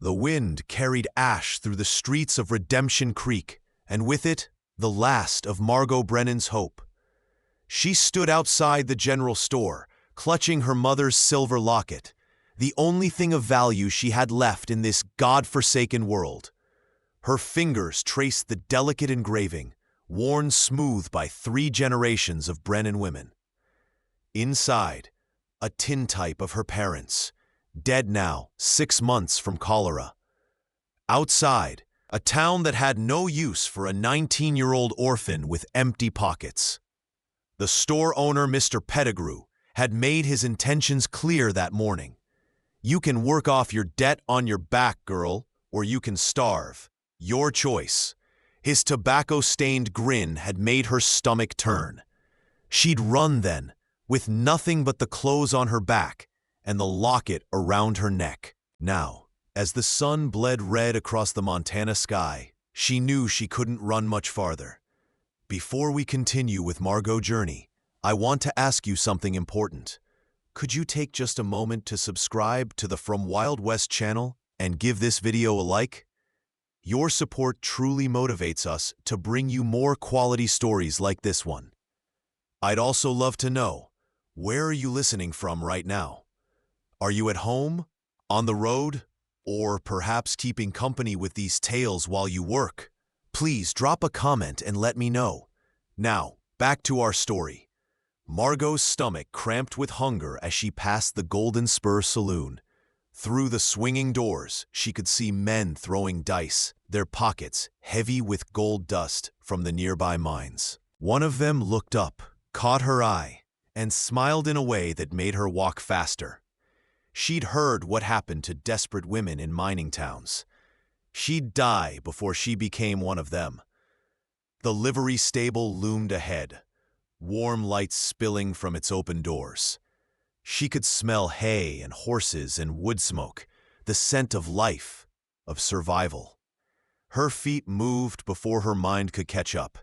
The wind carried ash through the streets of Redemption Creek, and with it, the last of Margot Brennan's hope. She stood outside the general store, clutching her mother's silver locket, the only thing of value she had left in this God-forsaken world. Her fingers traced the delicate engraving, worn smooth by 3 generations of Brennan women. Inside, a tintype of her parents, dead now 6 months from cholera. Outside, a town that had no use for a 19-year-old orphan with empty pockets. The store owner, Mr. Pettigrew, had made his intentions clear that morning. "You can work off your debt on your back, girl, or you can starve. Your choice." His tobacco-stained grin had made her stomach turn. She'd run then, with nothing but the clothes on her back and the locket around her neck. Now, as the sun bled red across the Montana sky, she knew she couldn't run much farther. Before we continue with Margot's journey, I want to ask you something important. Could you take just a moment to subscribe to the From Wild West channel and give this video a like? Your support truly motivates us to bring you more quality stories like this one. I'd also love to know, where are you listening from right now? Are you at home, on the road, or perhaps keeping company with these tales while you work? Please drop a comment and let me know. Now, back to our story. Margot's stomach cramped with hunger as she passed the Golden Spur Saloon. Through the swinging doors, she could see men throwing dice, their pockets heavy with gold dust from the nearby mines. One of them looked up, caught her eye, and smiled in a way that made her walk faster. She'd heard what happened to desperate women in mining towns. She'd die before she became one of them. The livery stable loomed ahead, warm lights spilling from its open doors. She could smell hay and horses and wood smoke, the scent of life, of survival. Her feet moved before her mind could catch up,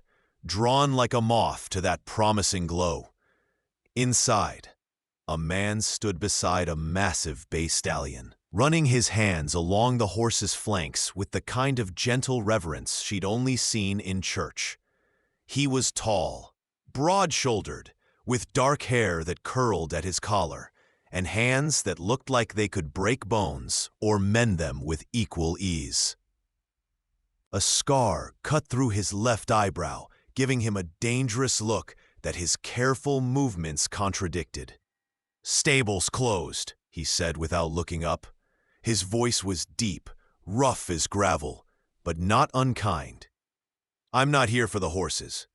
drawn like a moth to that promising glow. Inside, a man stood beside a massive bay stallion, running his hands along the horse's flanks with the kind of gentle reverence she'd only seen in church. He was tall, broad-shouldered, with dark hair that curled at his collar, and hands that looked like they could break bones or mend them with equal ease. A scar cut through his left eyebrow, giving him a dangerous look that his careful movements contradicted. "Stable's closed," he said without looking up. His voice was deep, rough as gravel, but not unkind. "I'm not here for the horses."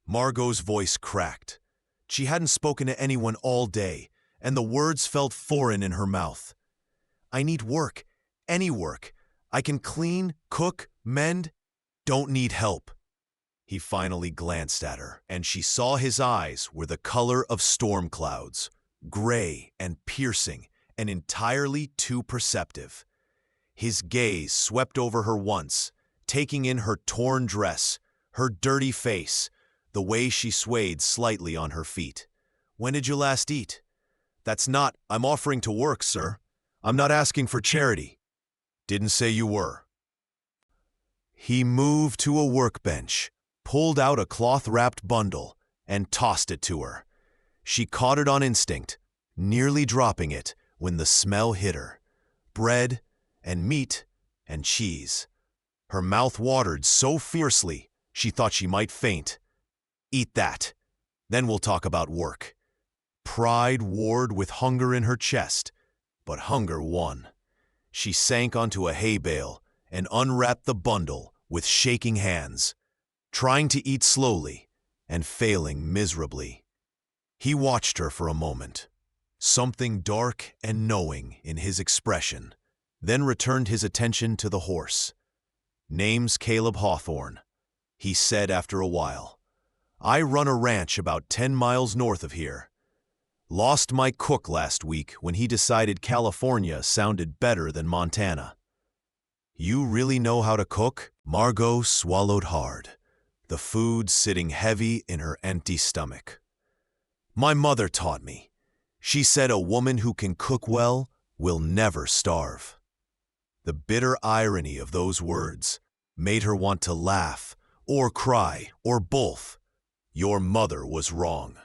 Margot's voice cracked. She hadn't spoken to anyone all day, and the words felt foreign in her mouth. "I need work, any work. I can clean, cook, mend. Don't need help." He finally glanced at her, and she saw his eyes were the color of storm clouds, gray and piercing and entirely too perceptive. His gaze swept over her once, taking in her torn dress, her dirty face, the way she swayed slightly on her feet. "When did you last eat?" "That's not, I'm offering to work, sir. I'm not asking for charity." "Didn't say you were." He moved to a workbench, pulled out a cloth-wrapped bundle, and tossed it to her. She caught it on instinct, nearly dropping it when the smell hit her. Bread and meat and cheese. Her mouth watered so fiercely she thought she might faint. "Eat that. Then we'll talk about work." Pride warred with hunger in her chest, but hunger won. She sank onto a hay bale and unwrapped the bundle with shaking hands, trying to eat slowly and failing miserably. He watched her for a moment, something dark and knowing in his expression, then returned his attention to the horse. "Name's Caleb Hawthorne," he said after a while. "I run a ranch about 10 miles north of here. Lost my cook last week when he decided California sounded better than Montana." "You really know how to cook?" Margot swallowed hard, the food sitting heavy in her empty stomach. "My mother taught me. She said a woman who can cook well will never starve." The bitter irony of those words made her want to laugh, or cry, or both. Your mother was wrong.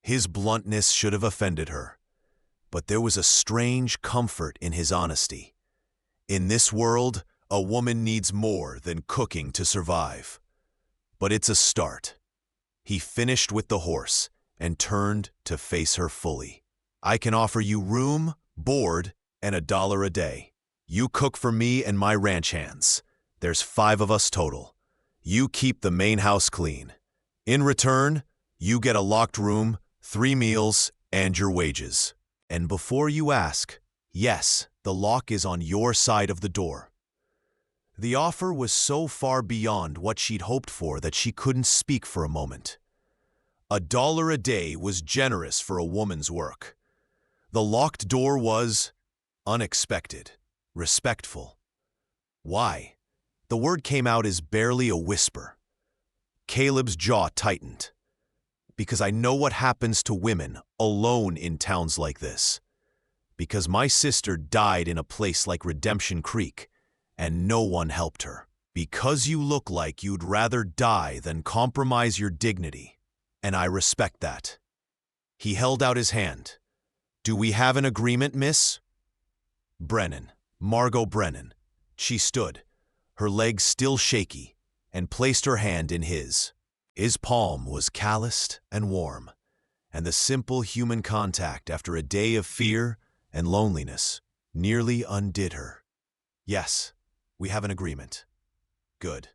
His bluntness should have offended her, but there was a strange comfort in his honesty. In this world, a woman needs more than cooking to survive. But it's a start. He finished with the horse and turned to face her fully. I can offer you room, board, and $1 a day. You cook for me and my ranch hands. There's 5 of us total. You keep the main house clean. In return, you get a locked room, 3 meals, and your wages. And before you ask, yes, the lock is on your side of the door. The offer was so far beyond what she'd hoped for that she couldn't speak for a moment. $1 a day was generous for a woman's work. The locked door was unexpected, respectful. Why? The word came out as barely a whisper. Caleb's jaw tightened. Because I know what happens to women alone in towns like this. Because my sister died in a place like Redemption Creek, and no one helped her. Because you look like you'd rather die than compromise your dignity, and I respect that. He held out his hand. Do we have an agreement, miss? Brennan, Margot Brennan. She stood, her legs still shaky, and placed her hand in his. His palm was calloused and warm, and the simple human contact after a day of fear and loneliness nearly undid her. Yes, we have an agreement. Good.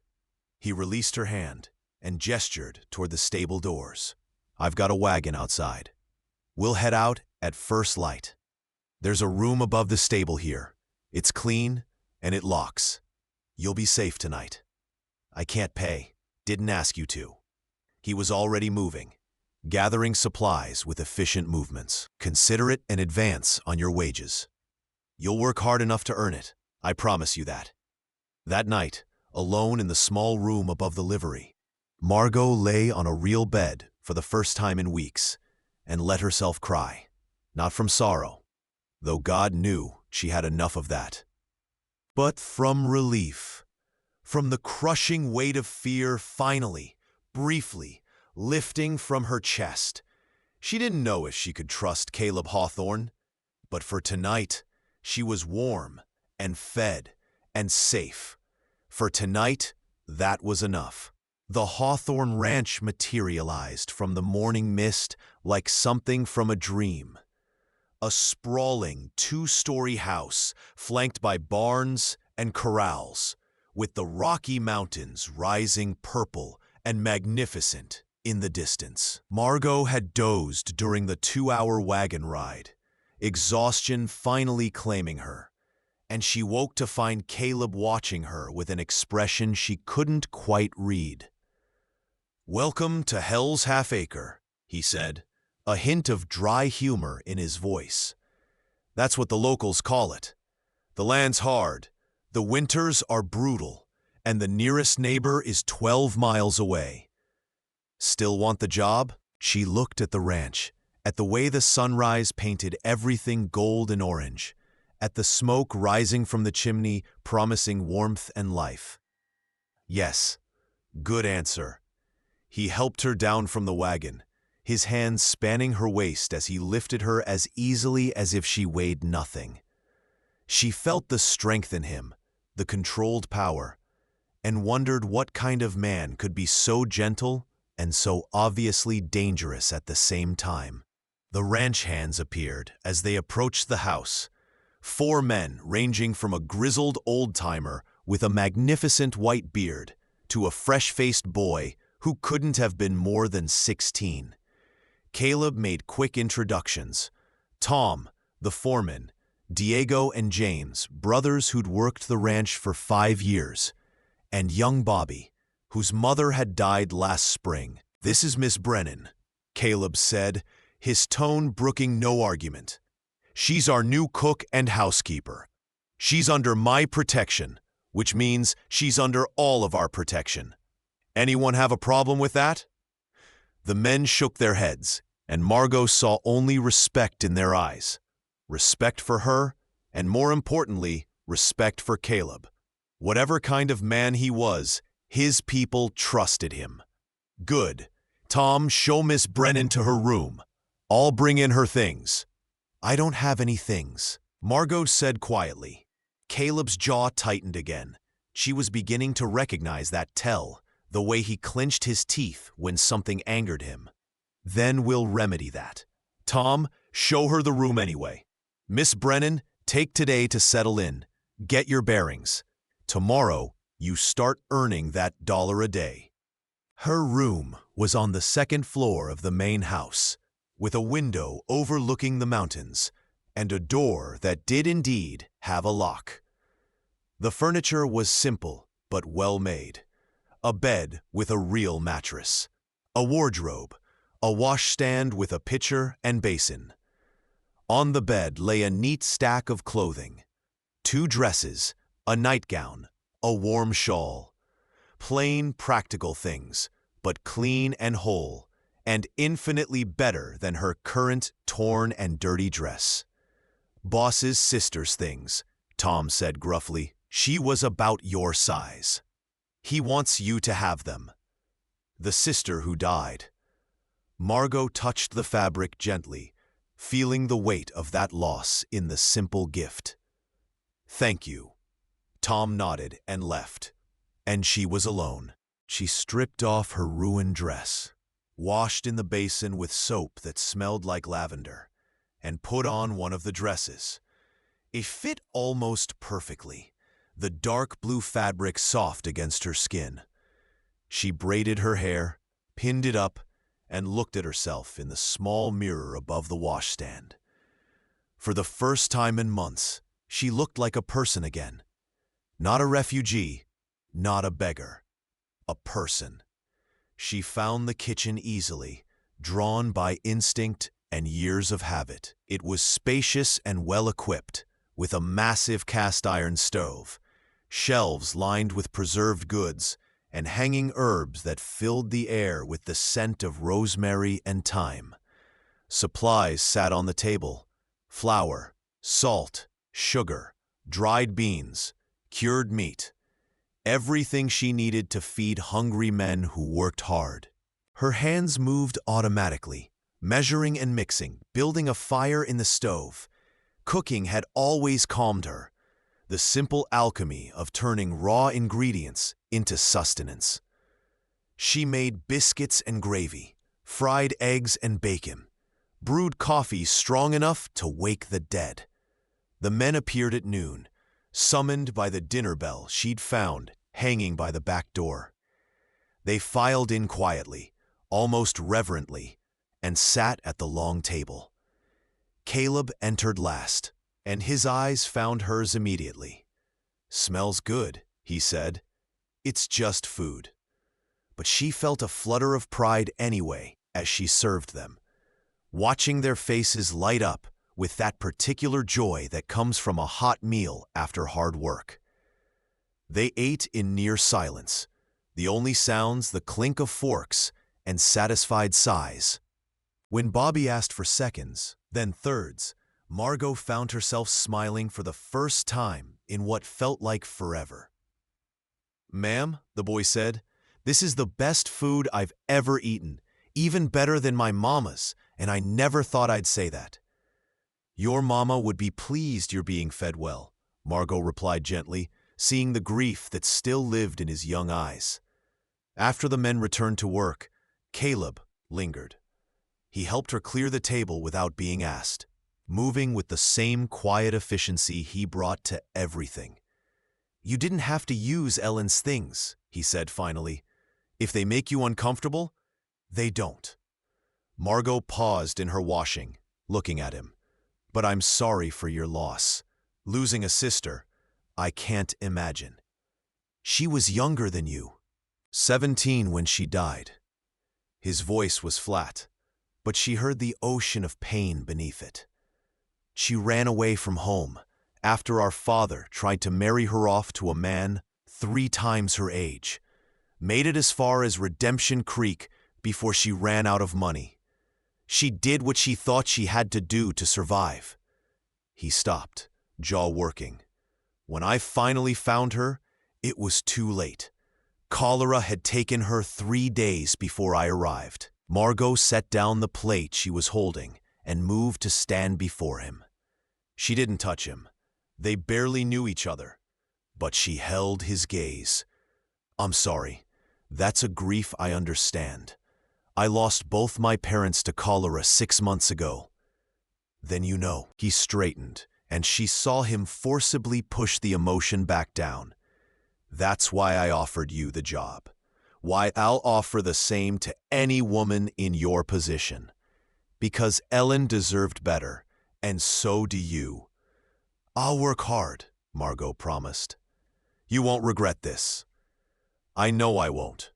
He released her hand and gestured toward the stable doors. I've got a wagon outside. We'll head out at first light. There's a room above the stable here. It's clean and it locks. You'll be safe tonight. I can't pay. Didn't ask you to. He was already moving, gathering supplies with efficient movements. Consider it an advance on your wages. You'll work hard enough to earn it. I promise you that. That night, alone in the small room above the livery, Margot lay on a real bed for the first time in weeks and let herself cry. Not from sorrow, though God knew she had enough of that, but from relief, from the crushing weight of fear finally, briefly, lifting from her chest. She didn't know if she could trust Caleb Hawthorne, but for tonight, she was warm and fed and safe. For tonight, that was enough. The Hawthorne Ranch materialized from the morning mist like something from a dream. A sprawling 2-story house flanked by barns and corrals, with the Rocky Mountains rising purple and magnificent in the distance. Margot had dozed during the 2-hour wagon ride, exhaustion finally claiming her, and she woke to find Caleb watching her with an expression she couldn't quite read. "Welcome to Hell's Half-Acre," he said, a hint of dry humor in his voice. "That's what the locals call it. The land's hard, the winters are brutal, and the nearest neighbor is 12 miles away. Still want the job?" She looked at the ranch, at the way the sunrise painted everything gold and orange, at the smoke rising from the chimney promising warmth and life. Yes, good answer. He helped her down from the wagon, his hands spanning her waist as he lifted her as easily as if she weighed nothing. She felt the strength in him, the controlled power, and wondered what kind of man could be so gentle and so obviously dangerous at the same time. The ranch hands appeared as they approached the house. 4 men ranging from a grizzled old-timer with a magnificent white beard to a fresh-faced boy who couldn't have been more than 16. Caleb made quick introductions. Tom, the foreman, Diego and James, brothers who'd worked the ranch for 5 years, and young Bobby, whose mother had died last spring. "This is Miss Brennan," Caleb said, his tone brooking no argument. "She's our new cook and housekeeper. She's under my protection, which means she's under all of our protection. Anyone have a problem with that?" The men shook their heads, and Margot saw only respect in their eyes. Respect for her, and more importantly, respect for Caleb. Whatever kind of man he was, his people trusted him. Good. Tom, show Miss Brennan to her room. I'll bring in her things. I don't have any things, Margot said quietly. Caleb's jaw tightened again. She was beginning to recognize that tell, the way he clenched his teeth when something angered him. Then we'll remedy that. Tom, show her the room anyway. Miss Brennan, take today to settle in. Get your bearings. Tomorrow, you start earning that $1 a day. Her room was on the second floor of the main house, with a window overlooking the mountains, and a door that did indeed have a lock. The furniture was simple but well made. A bed with a real mattress, a wardrobe, a washstand with a pitcher and basin. On the bed lay a neat stack of clothing, 2 dresses, a nightgown, a warm shawl. Plain, practical things, but clean and whole, and infinitely better than her current torn and dirty dress. Boss's sister's things, Tom said gruffly. She was about your size. He wants you to have them. The sister who died. Margot touched the fabric gently, feeling the weight of that loss in the simple gift. Thank you. Tom nodded and left, and she was alone. She stripped off her ruined dress, washed in the basin with soap that smelled like lavender, and put on one of the dresses. It fit almost perfectly, the dark blue fabric soft against her skin. She braided her hair, pinned it up, and looked at herself in the small mirror above the washstand. For the first time in months, she looked like a person again. Not a refugee, not a beggar. A person. She found the kitchen easily, drawn by instinct and years of habit. It was spacious and well-equipped, with a massive cast-iron stove, shelves lined with preserved goods, and hanging herbs that filled the air with the scent of rosemary and thyme. Supplies sat on the table: flour, salt, sugar, dried beans, cured meat. Everything she needed to feed hungry men who worked hard. Her hands moved automatically, measuring and mixing, building a fire in the stove. Cooking had always calmed her, the simple alchemy of turning raw ingredients into sustenance. She made biscuits and gravy, fried eggs and bacon, brewed coffee strong enough to wake the dead. The men appeared at noon, summoned by the dinner bell she'd found hanging by the back door. They filed in quietly, almost reverently, and sat at the long table. Caleb entered last, and his eyes found hers immediately. "Smells good," he said. "It's just food." But she felt a flutter of pride anyway as she served them, watching their faces light up with that particular joy that comes from a hot meal after hard work. They ate in near silence, the only sounds the clink of forks and satisfied sighs. When Bobby asked for seconds, then thirds, Margot found herself smiling for the first time in what felt like forever. "Ma'am," the boy said, "this is the best food I've ever eaten, even better than my mama's, and I never thought I'd say that." "Your mama would be pleased you're being fed well," Margot replied gently, seeing the grief that still lived in his young eyes. After the men returned to work, Caleb lingered. He helped her clear the table without being asked, moving with the same quiet efficiency he brought to everything. "You didn't have to use Ellen's things," he said finally. "If they make you uncomfortable, they don't." Margot paused in her washing, looking at him. "But I'm sorry for your loss. Losing a sister, I can't imagine. She was younger than you, 17 when she died." His voice was flat, but she heard the ocean of pain beneath it. "She ran away from home after our father tried to marry her off to a man 3 times her age, made it as far as Redemption Creek before she ran out of money. She did what she thought she had to do to survive." He stopped, jaw working. When I finally found her, it was too late. Cholera had taken her 3 days before I arrived. Margot set down the plate she was holding and moved to stand before him. She didn't touch him. They barely knew each other. But she held his gaze. I'm sorry. That's a grief I understand. I lost both my parents to cholera 6 months ago. Then you know. He straightened, and she saw him forcibly push the emotion back down. That's why I offered you the job. Why I'll offer the same to any woman in your position. Because Ellen deserved better, and so do you. I'll work hard, Margot promised. You won't regret this. I know I won't.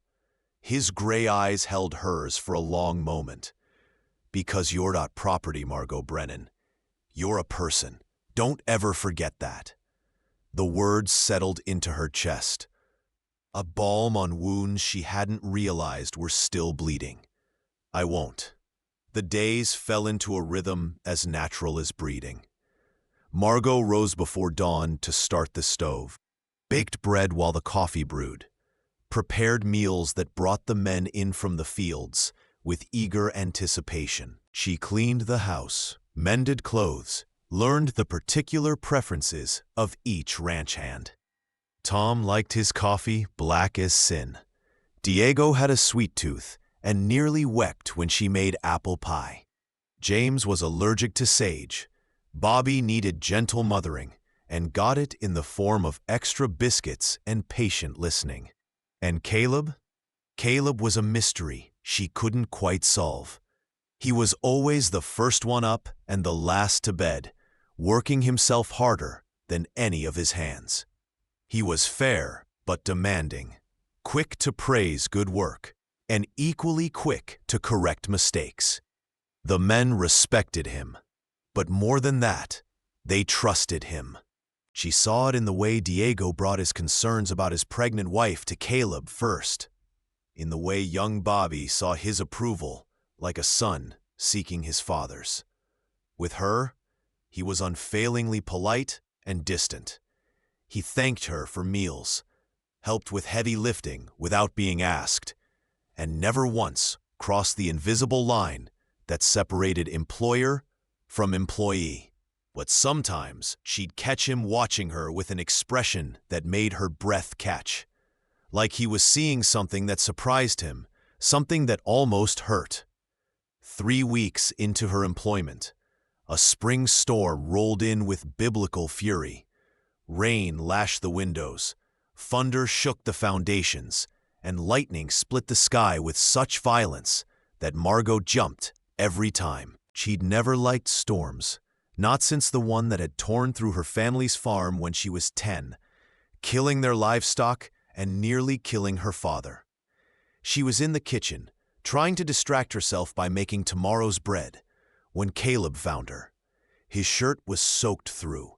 His gray eyes held hers for a long moment. Because you're not property, Margot Brennan. You're a person. Don't ever forget that. The words settled into her chest. A balm on wounds she hadn't realized were still bleeding. I won't. The days fell into a rhythm as natural as breathing. Margot rose before dawn to start the stove, baked bread while the coffee brewed, prepared meals that brought the men in from the fields with eager anticipation. She cleaned the house, mended clothes, learned the particular preferences of each ranch hand. Tom liked his coffee black as sin. Diego had a sweet tooth and nearly wept when she made apple pie. James was allergic to sage. Bobby needed gentle mothering and got it in the form of extra biscuits and patient listening. And Caleb? Caleb was a mystery she couldn't quite solve. He was always the first one up and the last to bed, working himself harder than any of his hands. He was fair but demanding, quick to praise good work, and equally quick to correct mistakes. The men respected him, but more than that, they trusted him. She saw it in the way Diego brought his concerns about his pregnant wife to Caleb first, in the way young Bobby saw his approval like a son seeking his father's. With her, he was unfailingly polite and distant. He thanked her for meals, helped with heavy lifting without being asked, and never once crossed the invisible line that separated employer from employee. But sometimes she'd catch him watching her with an expression that made her breath catch, like he was seeing something that surprised him, something that almost hurt. 3 weeks into her employment, a spring storm rolled in with biblical fury. Rain lashed the windows, thunder shook the foundations, and lightning split the sky with such violence that Margot jumped every time. She'd never liked storms, not since the one that had torn through her family's farm when she was 10, killing their livestock and nearly killing her father. She was in the kitchen, trying to distract herself by making tomorrow's bread, when Caleb found her. His shirt was soaked through,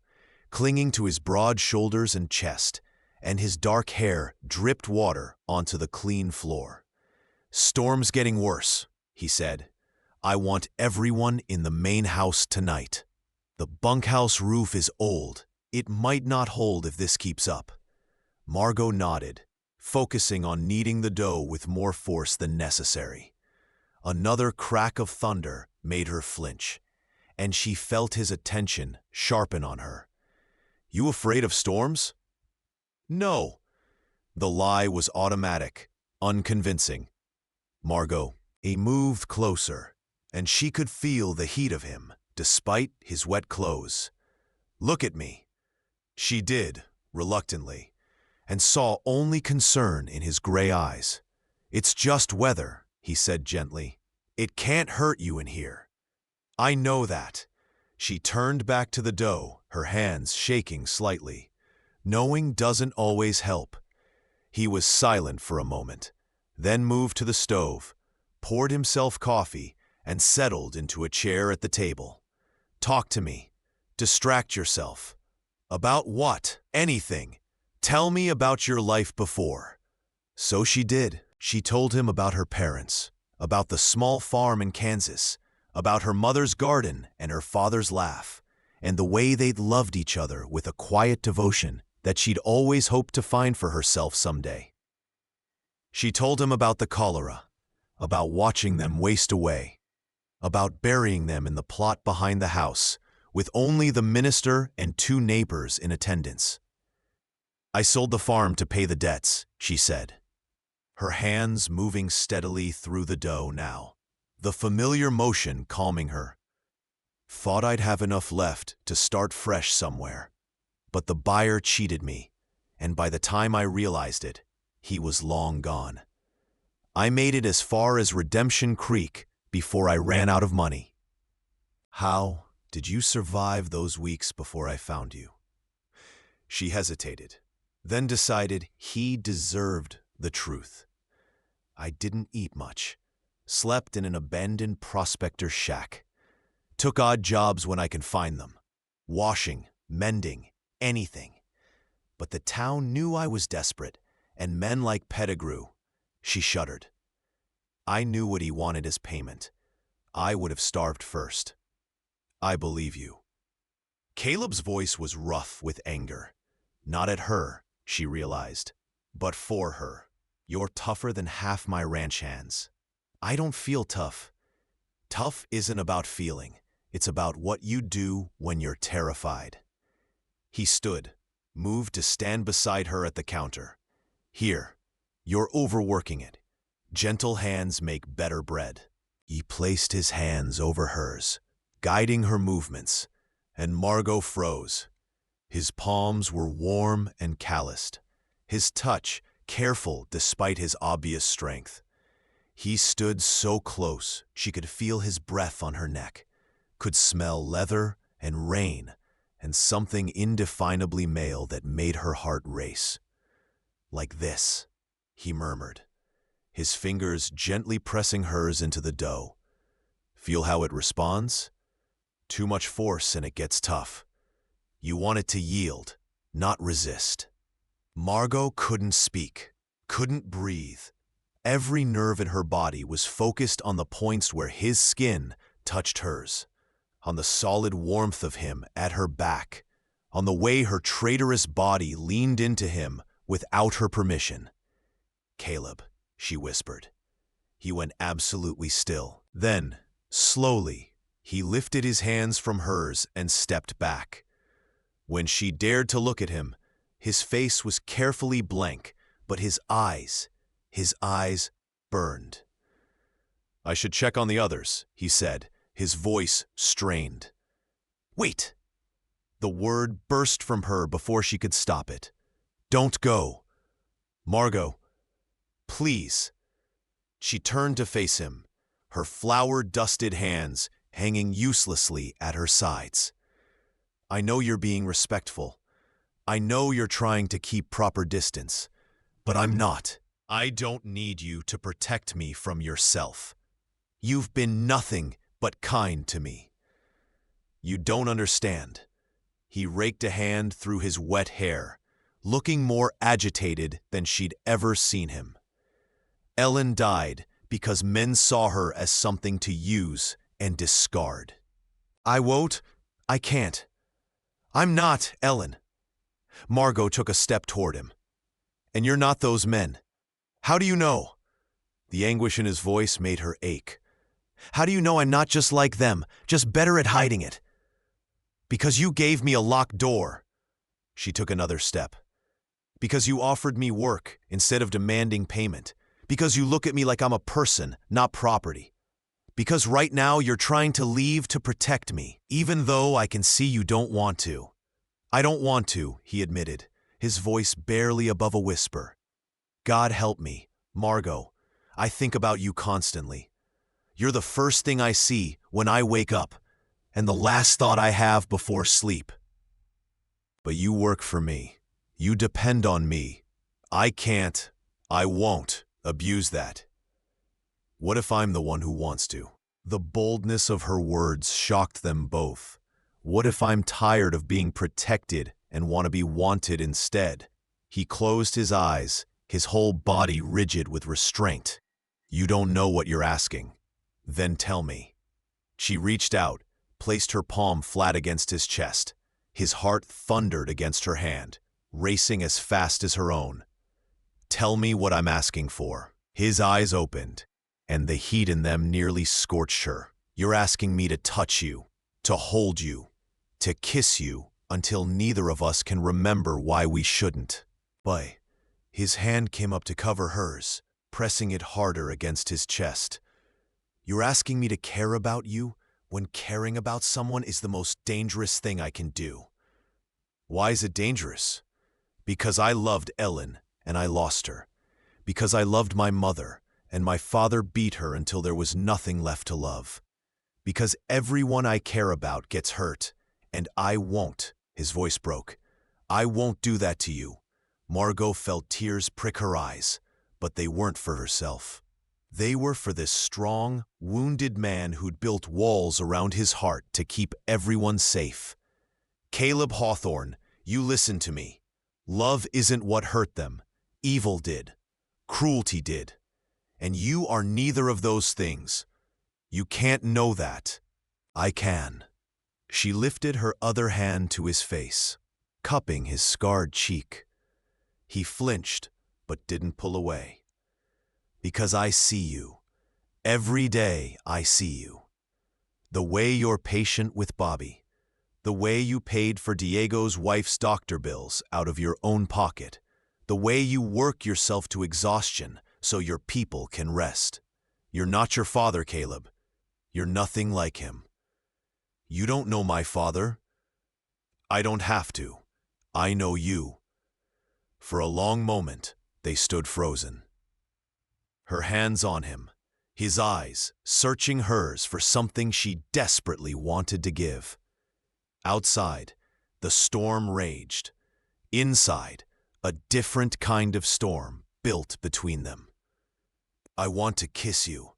clinging to his broad shoulders and chest, and his dark hair dripped water onto the clean floor. "Storm's getting worse," he said. "I want everyone in the main house tonight. The bunkhouse roof is old. It might not hold if this keeps up." Margot nodded, focusing on kneading the dough with more force than necessary. Another crack of thunder made her flinch, and she felt his attention sharpen on her. "You afraid of storms?" "No." The lie was automatic, unconvincing. Margot, he moved closer, and she could feel the heat of him, despite his wet clothes. "Look at me." She did, reluctantly, and saw only concern in his gray eyes. "It's just weather," he said gently. "It can't hurt you in here." "I know that." She turned back to the dough, her hands shaking slightly. Knowing doesn't always help. He was silent for a moment, then moved to the stove, poured himself coffee, and settled into a chair at the table. "Talk to me. Distract yourself." "About what?" "Anything. Tell me about your life before." So she did. She told him about her parents, about the small farm in Kansas, about her mother's garden and her father's laugh, and the way they'd loved each other with a quiet devotion that she'd always hoped to find for herself someday. She told him about the cholera, about watching them waste away, about burying them in the plot behind the house, with only the minister and 2 neighbors in attendance. "I sold the farm to pay the debts," she said, her hands moving steadily through the dough now, the familiar motion calming her. "Thought I'd have enough left to start fresh somewhere, but the buyer cheated me, and by the time I realized it, he was long gone. I made it as far as Redemption Creek before I ran out of money." "How did you survive those weeks before I found you?" She hesitated, then decided he deserved the truth. "I didn't eat much, slept in an abandoned prospector shack, took odd jobs when I could find them, washing, mending, anything. But the town knew I was desperate, and men like Pettigrew," she shuddered. "I knew what he wanted as payment. I would have starved first." "I believe you." Caleb's voice was rough with anger. Not at her, she realized, but for her. "You're tougher than half my ranch hands." "I don't feel tough." "Tough isn't about feeling. It's about what you do when you're terrified." He stood, moved to stand beside her at the counter. "Here, you're overworking it. Gentle hands make better bread." He placed his hands over hers, guiding her movements, and Margot froze. His palms were warm and calloused, his touch careful despite his obvious strength. He stood so close she could feel his breath on her neck, could smell leather and rain and something indefinably male that made her heart race. "Like this," he murmured, his fingers gently pressing hers into the dough. "Feel how it responds? Too much force and it gets tough. You want it to yield, not resist." Margot couldn't speak, couldn't breathe. Every nerve in her body was focused on the points where his skin touched hers, on the solid warmth of him at her back, on the way her traitorous body leaned into him without her permission. "Caleb," she whispered. He went absolutely still. Then, slowly, he lifted his hands from hers and stepped back. When she dared to look at him, his face was carefully blank, but his eyes burned. "I should check on the others," he said, his voice strained. "Wait!" The word burst from her before she could stop it. "Don't go. Margot, please." She turned to face him, her flour-dusted hands hanging uselessly at her sides. "I know you're being respectful. I know you're trying to keep proper distance, but I'm not. I don't need you to protect me from yourself. You've been nothing but kind to me. You don't understand." He raked a hand through his wet hair, looking more agitated than she'd ever seen him. "Ellen died because men saw her as something to use and discard. I can't. I'm not Ellen." Margot took a step toward him. "And you're not those men. How do you know?" The anguish in his voice made her ache. "How do you know I'm not just like them, just better at hiding it?" "Because you gave me a locked door." She took another step. "Because you offered me work instead of demanding payment. Because you look at me like I'm a person, not property. Because right now you're trying to leave to protect me, even though I can see you don't want to." "I don't want to," he admitted, his voice barely above a whisper. "God help me, Margot. I think about you constantly. You're the first thing I see when I wake up, and the last thought I have before sleep. But you work for me. You depend on me. I won't abuse that. What if I'm the one who wants to?" The boldness of her words shocked them both. "What if I'm tired of being protected and want to be wanted instead?" He closed his eyes, his whole body rigid with restraint. "You don't know what you're asking. Then tell me." She reached out, placed her palm flat against his chest. His heart thundered against her hand, racing as fast as her own. "Tell me what I'm asking for." His eyes opened, and the heat in them nearly scorched her. "You're asking me to touch you, to hold you, to kiss you until neither of us can remember why we shouldn't." But his hand came up to cover hers, pressing it harder against his chest. "You're asking me to care about you when caring about someone is the most dangerous thing I can do." "Why is it dangerous?" "Because I loved Ellen and I lost her. Because I loved my mother and my father beat her until there was nothing left to love. Because everyone I care about gets hurt, and I won't." His voice broke. "I won't do that to you." Margot felt tears prick her eyes, but they weren't for herself. They were for this strong, wounded man who'd built walls around his heart to keep everyone safe. "Caleb Hawthorne, you listen to me. Love isn't what hurt them. Evil did. Cruelty did. And you are neither of those things. You can't know that. I can." She lifted her other hand to his face, cupping his scarred cheek. He flinched, but didn't pull away. "Because I see you. Every day I see you. The way you're patient with Bobby. The way you paid for Diego's wife's doctor bills out of your own pocket. The way you work yourself to exhaustion so your people can rest. You're not your father, Caleb. You're nothing like him." "You don't know my father." "I don't have to. I know you." For a long moment, they stood frozen. Her hands on him, his eyes searching hers for something she desperately wanted to give. Outside, the storm raged. Inside, a different kind of storm built between them. "I want to kiss you,"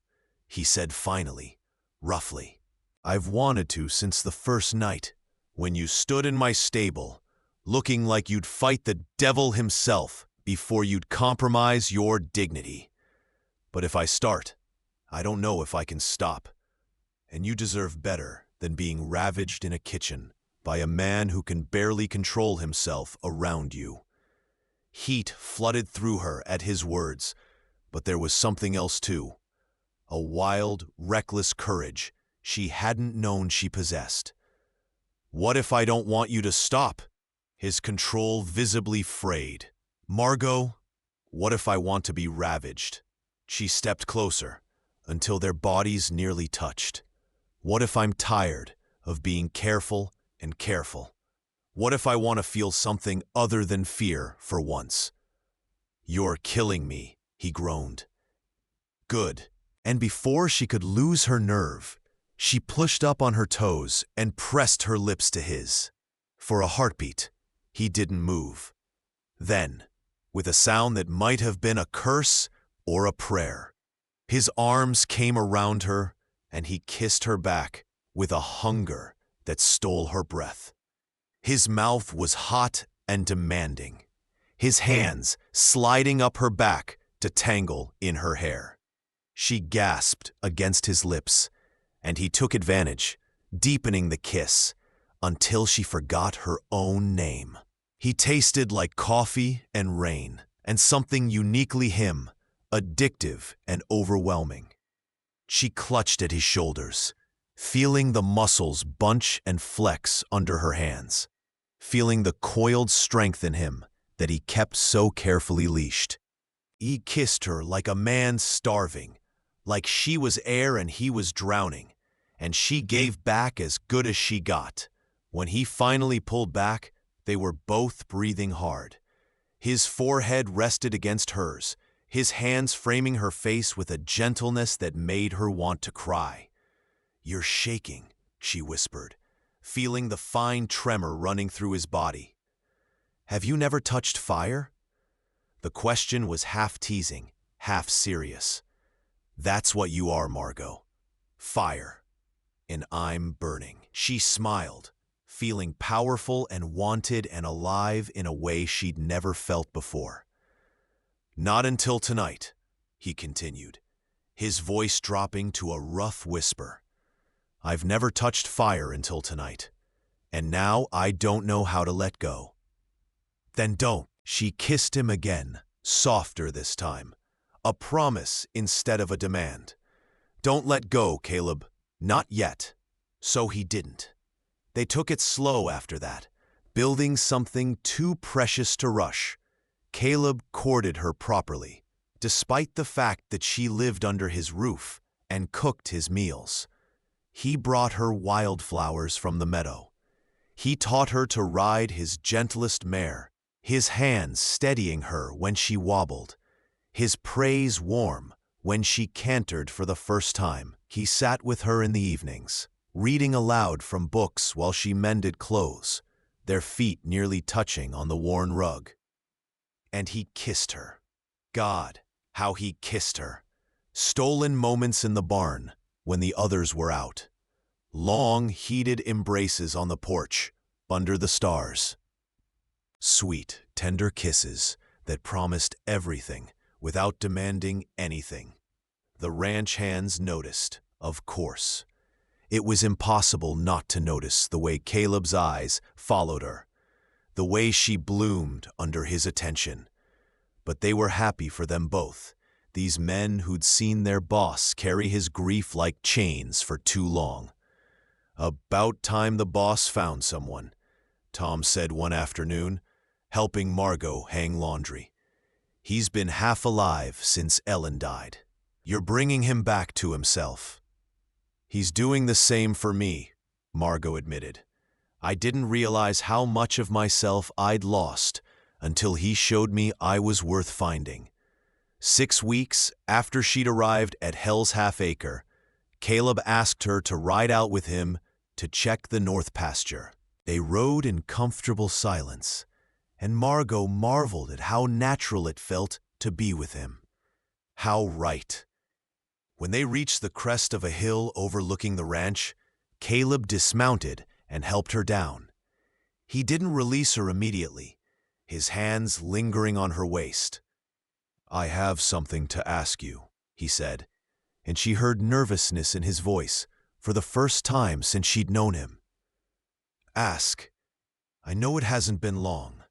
he said finally, roughly. "I've wanted to since the first night, when you stood in my stable, looking like you'd fight the devil himself before you'd compromise your dignity. But if I start, I don't know if I can stop. And you deserve better than being ravaged in a kitchen by a man who can barely control himself around you." Heat flooded through her at his words, but there was something else too. A wild, reckless courage she hadn't known she possessed. "What if I don't want you to stop?" His control visibly frayed. "Margot, what if I want to be ravaged?" She stepped closer, until their bodies nearly touched. "What if I'm tired of being careful and careful? What if I want to feel something other than fear for once?" "You're killing me," he groaned. "Good." And before she could lose her nerve, she pushed up on her toes and pressed her lips to his. For a heartbeat, he didn't move. Then, with a sound that might have been a curse or a prayer, his arms came around her and he kissed her back with a hunger that stole her breath. His mouth was hot and demanding, his hands sliding up her back to tangle in her hair. She gasped against his lips, and he took advantage, deepening the kiss until she forgot her own name. He tasted like coffee and rain, and something uniquely him, addictive and overwhelming. She clutched at his shoulders, feeling the muscles bunch and flex under her hands, feeling the coiled strength in him that he kept so carefully leashed. He kissed her like a man starving, like she was air and he was drowning, and she gave back as good as she got. When he finally pulled back, they were both breathing hard. His forehead rested against hers, his hands framing her face with a gentleness that made her want to cry. "You're shaking," she whispered, feeling the fine tremor running through his body. "Have you never touched fire?" The question was half teasing, half serious. "That's what you are, Margot. Fire. And I'm burning." She smiled, feeling powerful and wanted and alive in a way she'd never felt before. "Not until tonight," he continued, his voice dropping to a rough whisper. I've never touched fire until tonight, and now I don't know how to let go." "Then don't." She kissed him again, softer this time, a promise instead of a demand. "Don't let go, Caleb. Not yet." So he didn't. They took it slow after that, building something too precious to rush. Caleb courted her properly, despite the fact that she lived under his roof and cooked his meals. He brought her wildflowers from the meadow. He taught her to ride his gentlest mare, his hands steadying her when she wobbled, his praise warm when she cantered for the first time. He sat with her in the evenings, reading aloud from books while she mended clothes, their feet nearly touching on the worn rug. And he kissed her. God, how he kissed her. Stolen moments in the barn when the others were out. Long, heated embraces on the porch, under the stars. Sweet, tender kisses that promised everything without demanding anything. The ranch hands noticed, of course. It was impossible not to notice the way Caleb's eyes followed her, the way she bloomed under his attention. But they were happy for them both, these men who'd seen their boss carry his grief like chains for too long. "About time the boss found someone," Tom said one afternoon, helping Margot hang laundry. "He's been half alive since Ellen died. You're bringing him back to himself." "He's doing the same for me," Margot admitted. "I didn't realize how much of myself I'd lost until he showed me I was worth finding." 6 weeks after she'd arrived at Hell's Half Acre, Caleb asked her to ride out with him to check the north pasture. They rode in comfortable silence, and Margot marveled at how natural it felt to be with him. How right. When they reached the crest of a hill overlooking the ranch, Caleb dismounted and helped her down. He didn't release her immediately, his hands lingering on her waist. "I have something to ask you," he said, and she heard nervousness in his voice for the first time since she'd known him. "Ask. I know it hasn't been long.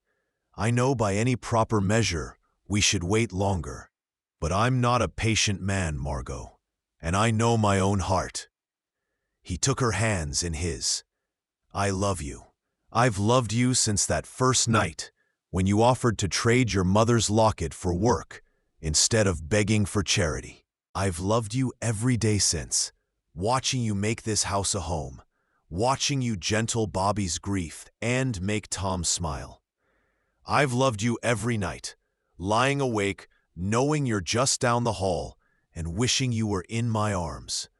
I know by any proper measure we should wait longer. But I'm not a patient man, Margot, and I know my own heart." He took her hands in his. "I love you. I've loved you since that first night when you offered to trade your mother's locket for work instead of begging for charity. I've loved you every day since, watching you make this house a home, watching you gentle Bobby's grief and make Tom smile. I've loved you every night, lying awake, knowing you're just down the hall and wishing you were in my arms."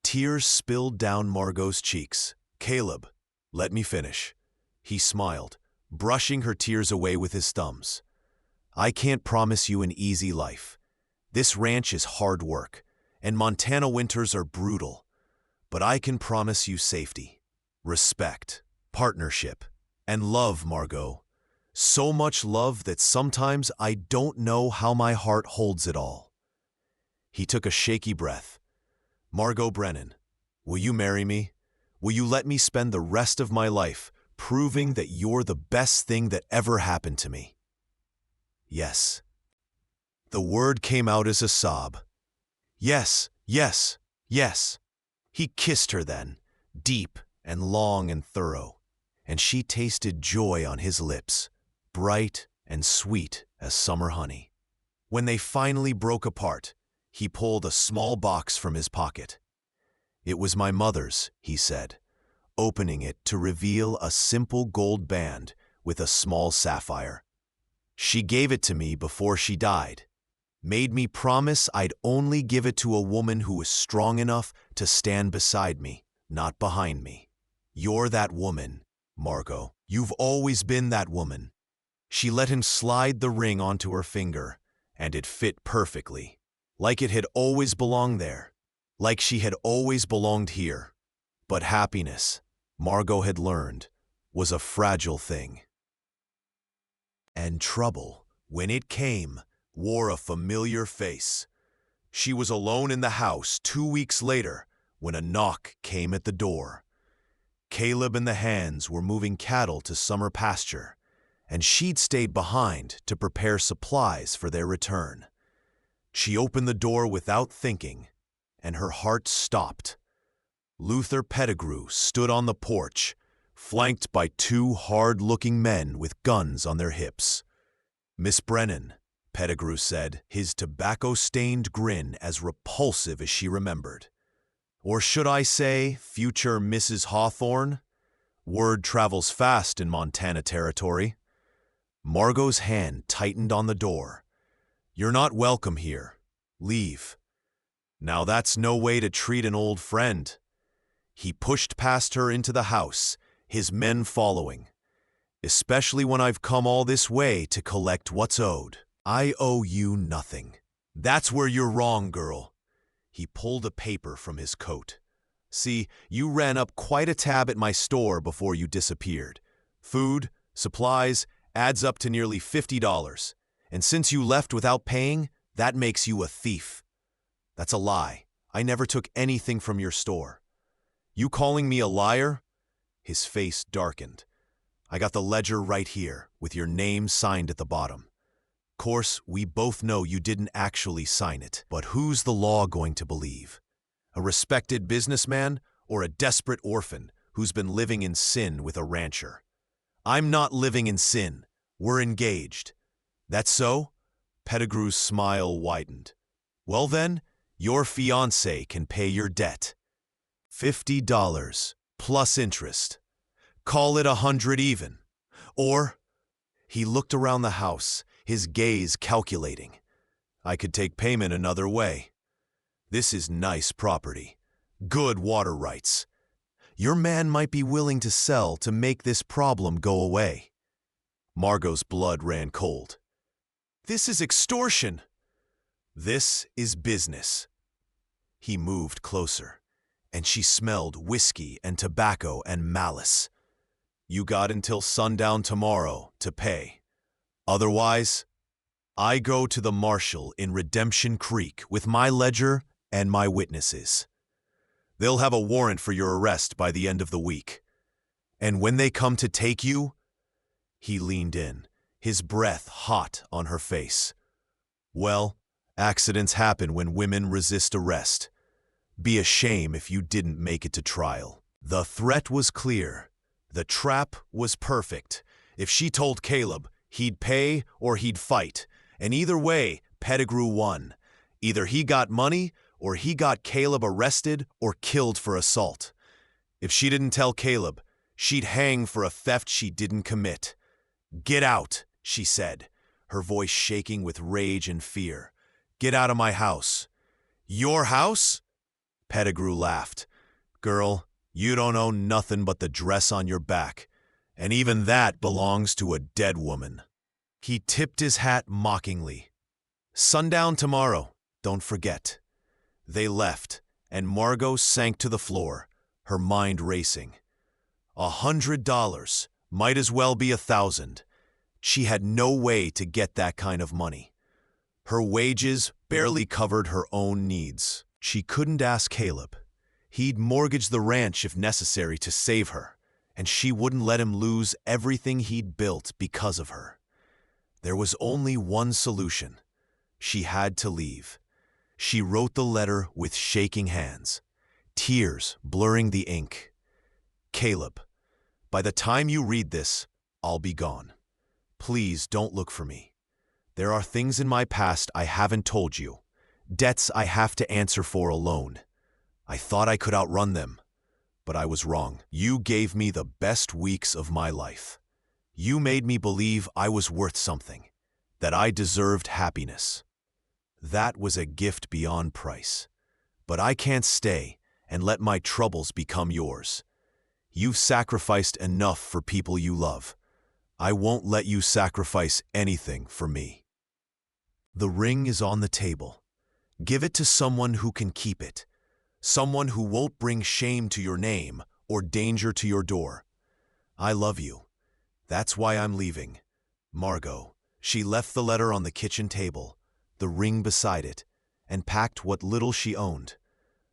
Tears spilled down Margot's cheeks. "Caleb, let me finish." He smiled, brushing her tears away with his thumbs. "I can't promise you an easy life. This ranch is hard work, and Montana winters are brutal. But I can promise you safety, respect, partnership, and love, Margot. So much love that sometimes I don't know how my heart holds it all." He took a shaky breath. "Margot Brennan, will you marry me? Will you let me spend the rest of my life proving that you're the best thing that ever happened to me?" "Yes." The word came out as a sob. "Yes, yes, yes." He kissed her then, deep and long and thorough, and she tasted joy on his lips, bright and sweet as summer honey. When they finally broke apart, he pulled a small box from his pocket. "It was my mother's," he said, opening it to reveal a simple gold band with a small sapphire. "She gave it to me before she died. Made me promise I'd only give it to a woman who was strong enough to stand beside me, not behind me. You're that woman, Margot. You've always been that woman." She let him slide the ring onto her finger, and it fit perfectly, like it had always belonged there, like she had always belonged here. But happiness, Margot had learned, was a fragile thing. And trouble, when it came, wore a familiar face. She was alone in the house 2 weeks later when a knock came at the door. Caleb and the hands were moving cattle to summer pasture, and she'd stayed behind to prepare supplies for their return. She opened the door without thinking, and her heart stopped. Luther Pettigrew stood on the porch, flanked by two hard-looking men with guns on their hips. "Miss Brennan," Pettigrew said, his tobacco-stained grin as repulsive as she remembered. "Or should I say, future Mrs. Hawthorne? Word travels fast in Montana territory." Margot's hand tightened on the door. "You're not welcome here. Leave." Now that's no way to treat an old friend. He pushed past her into the house, his men following. "Especially when I've come all this way to collect what's owed. I owe you nothing." "That's where you're wrong, girl." He pulled a paper from his coat. "See, you ran up quite a tab at my store before you disappeared. Food, supplies, adds up to nearly $50. And since you left without paying, that makes you a thief." "That's a lie. I never took anything from your store." "You calling me a liar?" His face darkened. "I got the ledger right here, with your name signed at the bottom. Course, we both know you didn't actually sign it, but who's the law going to believe? A respected businessman or a desperate orphan who's been living in sin with a rancher? I'm not living in sin. We're engaged." "That's so?" Pettigrew's smile widened. "Well then, your fiancé can pay your debt. $50 plus interest. Call it 100 even. Or—" He looked around the house, his gaze calculating. "I could take payment another way. This is nice property. Good water rights. Your man might be willing to sell to make this problem go away." Margot's blood ran cold. "This is extortion." "This is business." He moved closer, and she smelled whiskey and tobacco and malice. "You got until sundown tomorrow to pay. Otherwise, I go to the marshal in Redemption Creek with my ledger and my witnesses. They'll have a warrant for your arrest by the end of the week. And when they come to take you—" He leaned in, his breath hot on her face. "Well, accidents happen when women resist arrest. Be a shame if you didn't make it to trial." The threat was clear. The trap was perfect. If she told Caleb, he'd pay or he'd fight. And either way, Pettigrew won. Either he got money or he got Caleb arrested or killed for assault. If she didn't tell Caleb, she'd hang for a theft she didn't commit. "Get out," she said, her voice shaking with rage and fear. "Get out of my house." "Your house?" Pettigrew laughed. "Girl, you don't own nothing but the dress on your back, and even that belongs to a dead woman." He tipped his hat mockingly. "Sundown tomorrow, don't forget." They left, and Margot sank to the floor, her mind racing. $100, might as well be 1,000. She had no way to get that kind of money. Her wages barely covered her own needs. She couldn't ask Caleb. He'd mortgage the ranch if necessary to save her, and she wouldn't let him lose everything he'd built because of her. There was only one solution. She had to leave. She wrote the letter with shaking hands, tears blurring the ink. "Caleb, by the time you read this, I'll be gone. Please don't look for me. There are things in my past I haven't told you, debts I have to answer for alone. I thought I could outrun them, but I was wrong. You gave me the best weeks of my life. You made me believe I was worth something, that I deserved happiness. That was a gift beyond price. But I can't stay and let my troubles become yours. You've sacrificed enough for people you love. I won't let you sacrifice anything for me. The ring is on the table. Give it to someone who can keep it. Someone who won't bring shame to your name or danger to your door. I love you. That's why I'm leaving. Margot." She left the letter on the kitchen table, the ring beside it, and packed what little she owned.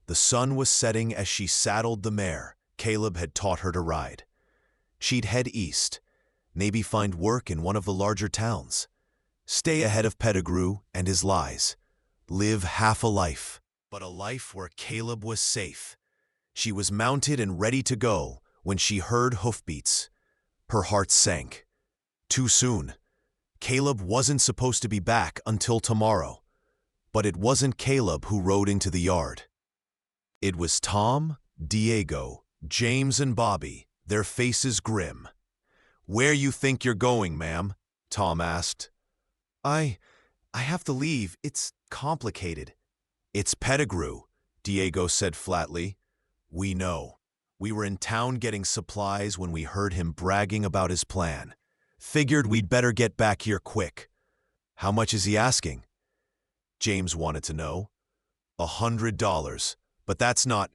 The sun was setting as she saddled the mare Caleb had taught her to ride. She'd head east, maybe find work in one of the larger towns. Stay ahead of Pettigrew and his lies. Live half a life, but a life where Caleb was safe. She was mounted and ready to go when she heard hoofbeats. Her heart sank. Too soon. Caleb wasn't supposed to be back until tomorrow. But it wasn't Caleb who rode into the yard. It was Tom, Diego, James, and Bobby, their faces grim. "Where you think you're going, ma'am?" Tom asked. I have to leave. It's complicated." "It's Pettigrew," Diego said flatly. "We know. We were in town getting supplies when we heard him bragging about his plan. Figured we'd better get back here quick." "How much is he asking?" James wanted to know. $100, but that's not—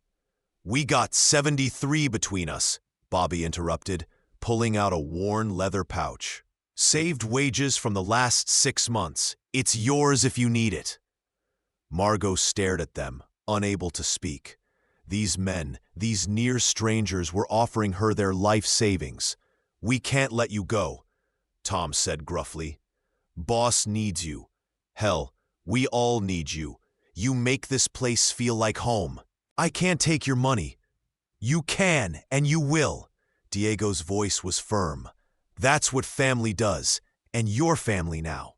"We got 73 between us," Bobby interrupted, pulling out a worn leather pouch. "Saved wages from the last 6 months. It's yours if you need it." Margot stared at them, unable to speak. These men, these near strangers, were offering her their life savings. "We can't let you go," Tom said gruffly. "Boss needs you. Hell, we all need you. You make this place feel like home. I can't take your money." "You can, and you will." Diego's voice was firm. "That's what family does, and you're family now."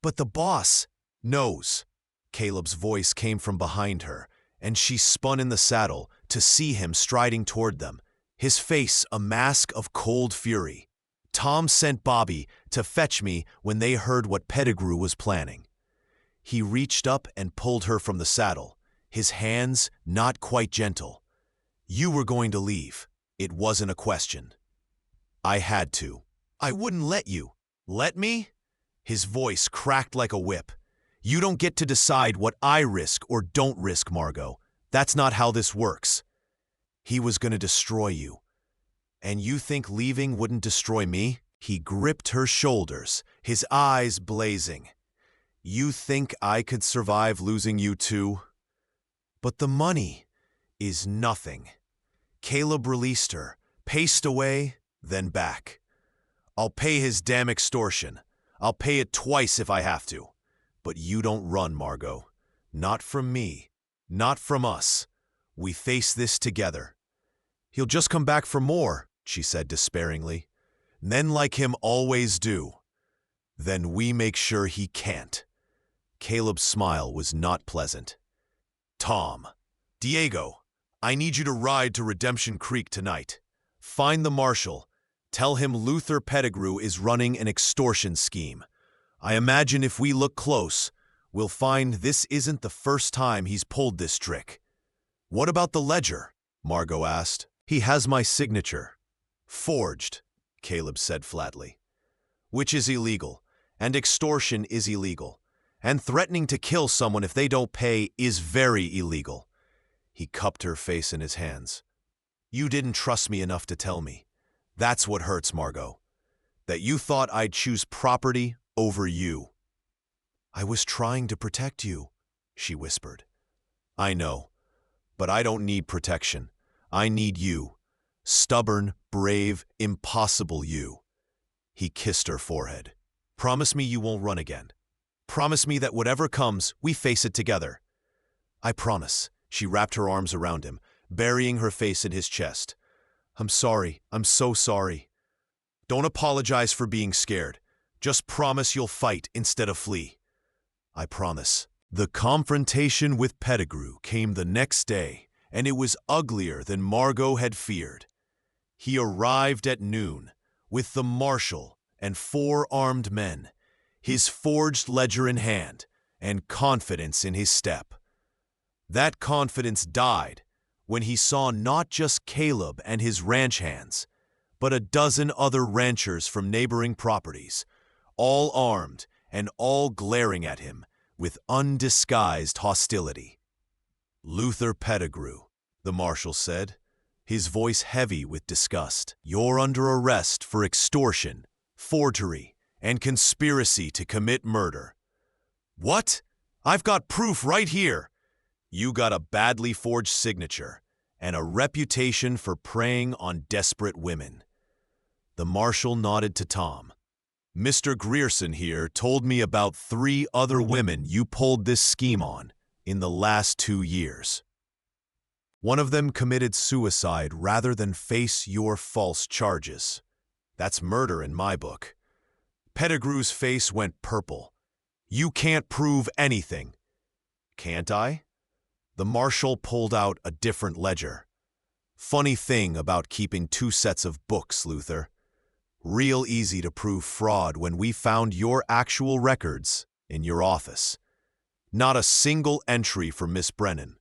"But the boss knows." Caleb's voice came from behind her, and she spun in the saddle to see him striding toward them, his face a mask of cold fury. "Tom sent Bobby to fetch me when they heard what Pettigrew was planning." He reached up and pulled her from the saddle, his hands not quite gentle. "You were going to leave. It wasn't a question." "I had to." "I wouldn't let you." "Let me?" His voice cracked like a whip. "You don't get to decide what I risk or don't risk, Margot. That's not how this works. He was going to destroy you. And you think leaving wouldn't destroy me?" He gripped her shoulders, his eyes blazing. "You think I could survive losing you too? But the money is nothing." Caleb released her, paced away, then back. "I'll pay his damn extortion. I'll pay it twice if I have to. But you don't run, Margot. Not from me. Not from us. We face this together." "He'll just come back for more," she said despairingly. "Men like him always do." "Then we make sure he can't." Caleb's smile was not pleasant. "Tom, Diego, I need you to ride to Redemption Creek tonight. Find the marshal. Tell him Luther Pettigrew is running an extortion scheme. I imagine if we look close, we'll find this isn't the first time he's pulled this trick." "What about the ledger?" Margot asked. "He has my signature." "Forged," Caleb said flatly. "Which is illegal, and extortion is illegal. And threatening to kill someone if they don't pay is very illegal." He cupped her face in his hands. "You didn't trust me enough to tell me. That's what hurts, Margot. That you thought I'd choose property over you." "I was trying to protect you," she whispered. "I know, but I don't need protection. I need you. Stubborn, brave, impossible you." He kissed her forehead. "Promise me you won't run again. Promise me that whatever comes, we face it together." "I promise." She wrapped her arms around him, burying her face in his chest. "I'm sorry. I'm so sorry." "Don't apologize for being scared. Just promise you'll fight instead of flee." "I promise." The confrontation with Pettigrew came the next day, and it was uglier than Margot had feared. He arrived at noon, with the marshal and 4 armed men, his forged ledger in hand, and confidence in his step. That confidence died when he saw not just Caleb and his ranch hands, but a dozen other ranchers from neighboring properties, all armed and all glaring at him with undisguised hostility. "Luther Pettigrew," the marshal said, his voice heavy with disgust. "You're under arrest for extortion, forgery, and conspiracy to commit murder." "What? I've got proof right here." You got a badly forged signature and a reputation for preying on desperate women. The marshal nodded to Tom. Mr. Grierson here told me about 3 other women you pulled this scheme on in the last 2 years. One of them committed suicide rather than face your false charges. That's murder in my book. Pettigrew's face went purple. You can't prove anything. Can't I? The marshal pulled out a different ledger. Funny thing about keeping 2 sets of books, Luther. Real easy to prove fraud when we found your actual records in your office. Not a single entry for Miss Brennan,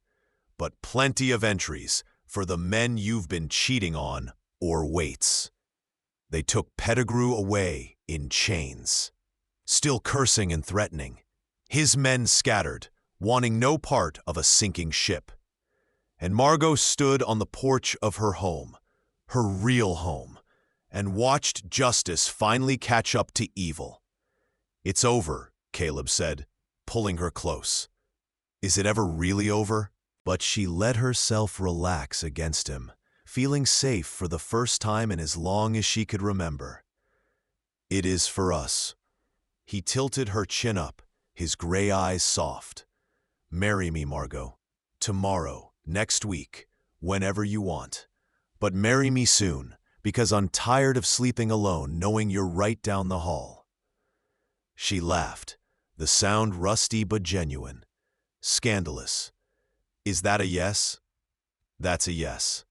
but plenty of entries for the men you've been cheating on or waits. They took Pettigrew away in chains, still cursing and threatening. His men scattered, wanting no part of a sinking ship. And Margot stood on the porch of her home, her real home, and watched justice finally catch up to evil. It's over, Caleb said, pulling her close. Is it ever really over? But she let herself relax against him, feeling safe for the first time in as long as she could remember. It is for us. He tilted her chin up, his gray eyes soft. Marry me, Margot. Tomorrow, next week, whenever you want. But marry me soon, because I'm tired of sleeping alone knowing you're right down the hall. She laughed, the sound rusty but genuine. Scandalous. Is that a yes? That's a yes.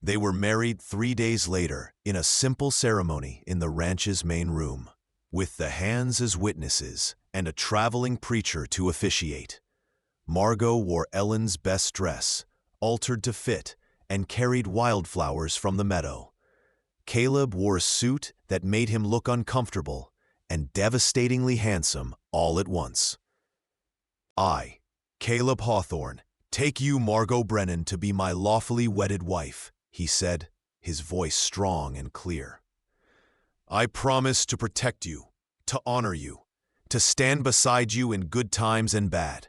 They were married 3 days later in a simple ceremony in the ranch's main room, with the hands as witnesses and a traveling preacher to officiate. Margot wore Ellen's best dress, altered to fit, and carried wildflowers from the meadow. Caleb wore a suit that made him look uncomfortable and devastatingly handsome all at once. I, Caleb Hawthorne, take you, Margot Brennan, to be my lawfully wedded wife, he said, his voice strong and clear. I promise to protect you, to honor you, to stand beside you in good times and bad.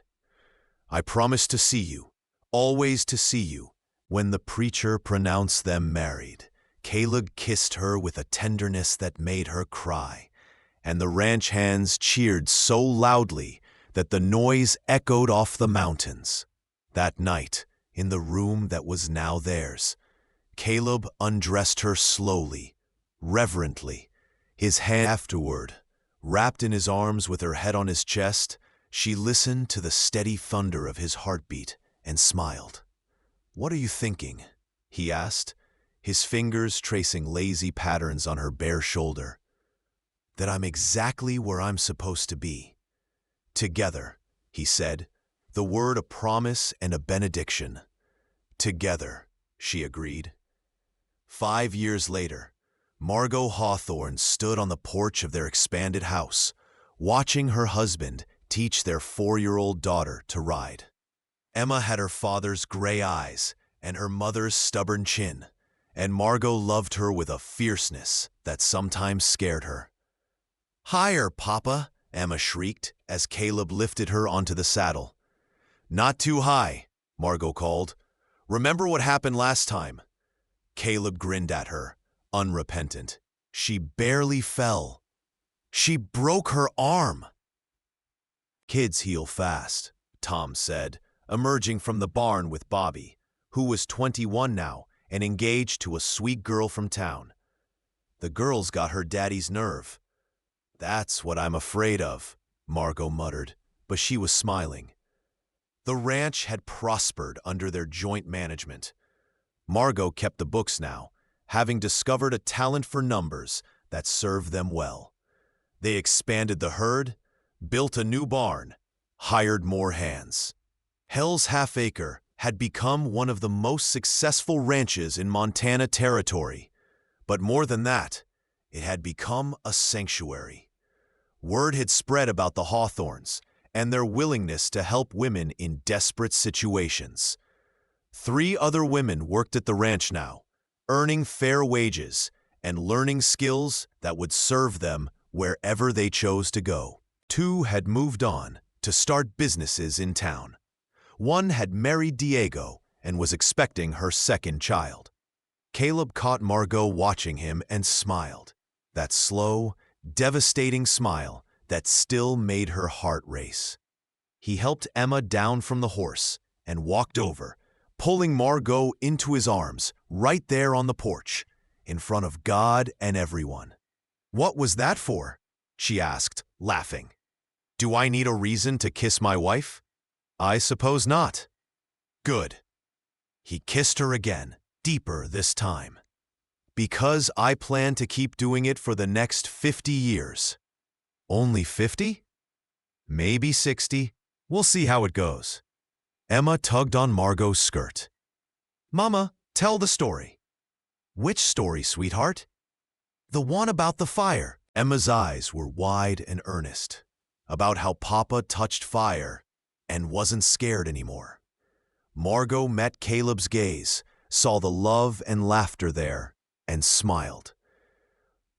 I promise to see you, always to see you. When the preacher pronounced them married, Caleb kissed her with a tenderness that made her cry, and the ranch hands cheered so loudly that the noise echoed off the mountains. That night, in the room that was now theirs, Caleb undressed her slowly, reverently, his hand afterward. Wrapped in his arms with her head on his chest, she listened to the steady thunder of his heartbeat and smiled. "What are you thinking?" he asked, his fingers tracing lazy patterns on her bare shoulder. "That I'm exactly where I'm supposed to be. Together," he said, the word a promise and a benediction. "Together," she agreed. 5 years later, Margot Hawthorne stood on the porch of their expanded house, watching her husband teach their 4-year-old daughter to ride. Emma had her father's gray eyes and her mother's stubborn chin, and Margot loved her with a fierceness that sometimes scared her. "Higher, Papa," Emma shrieked as Caleb lifted her onto the saddle. "Not too high," Margot called. "Remember what happened last time?" Caleb grinned at her, unrepentant. She barely fell. She broke her arm. "Kids heal fast," Tom said, emerging from the barn with Bobby, who was 21 now and engaged to a sweet girl from town. "The girl's got her daddy's nerve." "That's what I'm afraid of," Margot muttered, but she was smiling. The ranch had prospered under their joint management. Margot kept the books now, having discovered a talent for numbers that served them well. They expanded the herd, built a new barn, hired more hands. Hell's Half Acre had become one of the most successful ranches in Montana Territory. But more than that, it had become a sanctuary. Word had spread about the Hawthorns and their willingness to help women in desperate situations. 3 other women worked at the ranch now, earning fair wages and learning skills that would serve them wherever they chose to go. 2 had moved on to start businesses in town. One had married Diego and was expecting her second child. Caleb caught Margot watching him and smiled. That slow, devastating smile that still made her heart race. He helped Emma down from the horse and walked over, pulling Margot into his arms right there on the porch, in front of God and everyone. "What was that for?" she asked, laughing. "Do I need a reason to kiss my wife?" "I suppose not." "Good." He kissed her again, deeper this time. "Because I plan to keep doing it for the next 50 years. Only 50? Maybe 60. We'll see how it goes." Emma tugged on Margot's skirt. "Mama, tell the story." "Which story, sweetheart?" "The one about the fire." Emma's eyes were wide and earnest, about how Papa touched fire and wasn't scared anymore. Margot met Caleb's gaze, saw the love and laughter there, and smiled.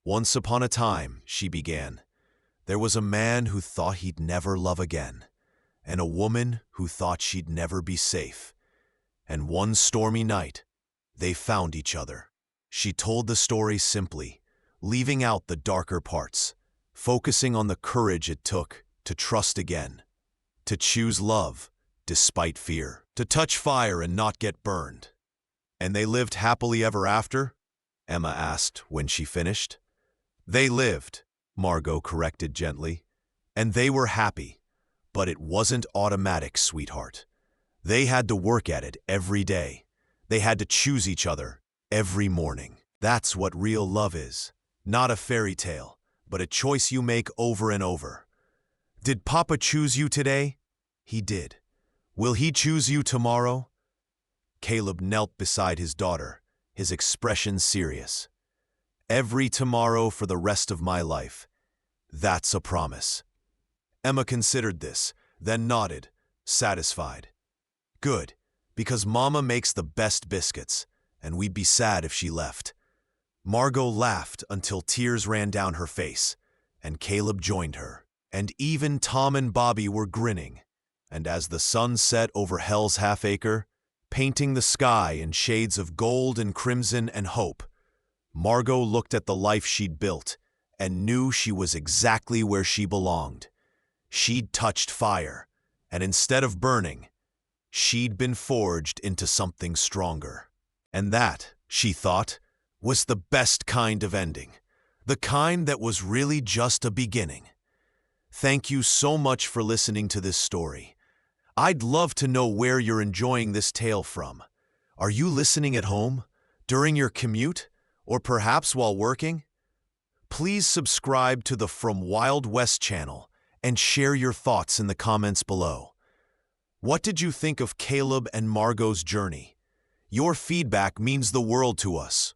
"Once upon a time," she began, "there was a man who thought he'd never love again, and a woman who thought she'd never be safe. And one stormy night, they found each other." She told the story simply, leaving out the darker parts, focusing on the courage it took to trust again, to choose love despite fear, to touch fire and not get burned. "And they lived happily ever after?" Emma asked when she finished. "They lived," Margot corrected gently, "and they were happy. But it wasn't automatic, sweetheart. They had to work at it every day. They had to choose each other every morning. That's what real love is. Not a fairy tale, but a choice you make over and over. Did Papa choose you today? He did. Will he choose you tomorrow?" Caleb knelt beside his daughter, his expression serious. "Every tomorrow for the rest of my life. That's a promise." Emma considered this, then nodded, satisfied. "Good, because Mama makes the best biscuits, and we'd be sad if she left." Margot laughed until tears ran down her face, and Caleb joined her. And even Tom and Bobby were grinning. And as the sun set over Hell's Half-Acre, painting the sky in shades of gold and crimson and hope, Margot looked at the life she'd built and knew she was exactly where she belonged. She'd touched fire, and instead of burning, she'd been forged into something stronger. And that, she thought, was the best kind of ending, the kind that was really just a beginning. Thank you so much for listening to this story. I'd love to know where you're enjoying this tale from. Are you listening at home, during your commute, or perhaps while working? Please subscribe to the From Wild West channel and share your thoughts in the comments below. What did you think of Caleb and Margot's journey? Your feedback means the world to us.